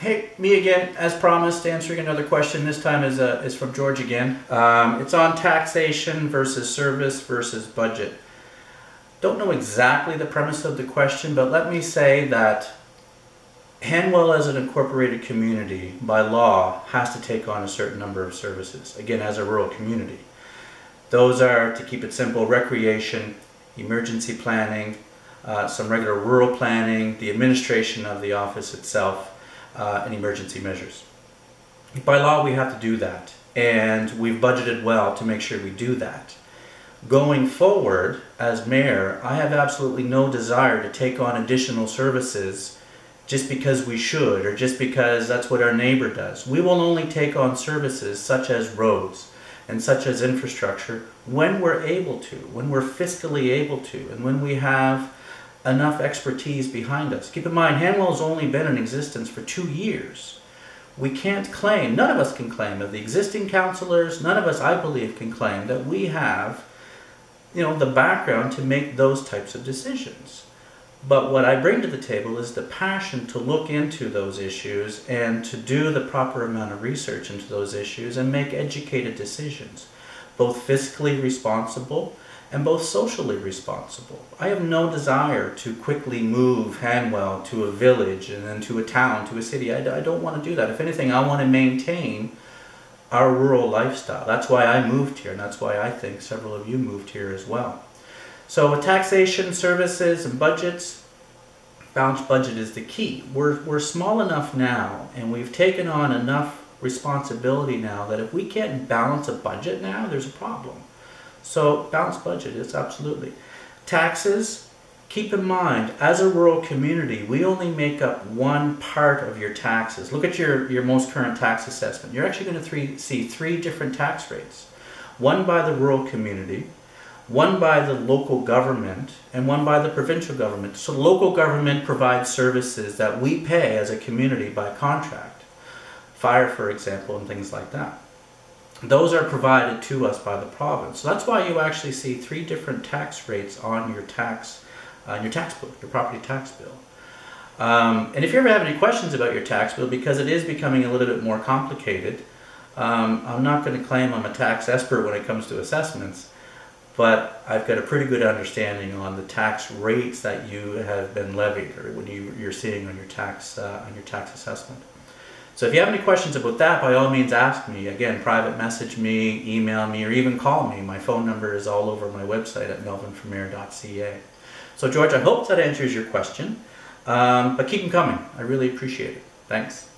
Hey, me again, as promised, answering another question. This time is from George again. It's on taxation versus service versus budget. Don't know exactly the premise of the question, but let me say that Hanwell as an incorporated community, by law, has to take on a certain number of services, again, as a rural community. Those are, to keep it simple, recreation, emergency planning, some regular rural planning, the administration of the office itself, and emergency measures. By law, we have to do that, and we've budgeted well to make sure we do that. Going forward, as mayor, I have absolutely no desire to take on additional services just because we should, or just because that's what our neighbor does. We will only take on services such as roads and such as infrastructure when we're able to, when we're fiscally able to, and when we have enough expertise behind us. Keep in mind, Hanwell has only been in existence for 2 years. We can't claim, none of us can claim, of the existing councillors, none of us, I believe, can claim that we have, the background to make those types of decisions. But what I bring to the table is the passion to look into those issues and to do the proper amount of research into those issues and make educated decisions, both fiscally responsible and both socially responsible. I have no desire to quickly move Hanwell to a village and then to a town, to a city. I don't want to do that. If anything, I want to maintain our rural lifestyle. That's why I moved here, and that's why I think several of you moved here as well. So with taxation, services, and budgets, balanced budget is the key. We're small enough now, and we've taken on enough responsibility now that if we can't balance a budget now, there's a problem. So balanced budget is absolutely. Taxes, keep in mind, as a rural community, we only make up one part of your taxes. Look at your most current tax assessment. You're actually going to see 3 different tax rates. One by the rural community, one by the local government, and one by the provincial government. So the local government provides services that we pay as a community by contract. Fire, for example, and things like that. Those are provided to us by the province. So that's why you actually see 3 different tax rates on your tax book, your property tax bill. And if you ever have any questions about your tax bill, because it is becoming a little bit more complicated, I'm not going to claim I'm a tax expert when it comes to assessments, but I've got a pretty good understanding on the tax rates that you have been levied, or when you're seeing on your tax assessment. So if you have any questions about that, by all means ask me. Again, private message me, email me, or even call me. My phone number is all over my website at melvinformayor.ca. So George, I hope that answers your question, but keep them coming. I really appreciate it. Thanks.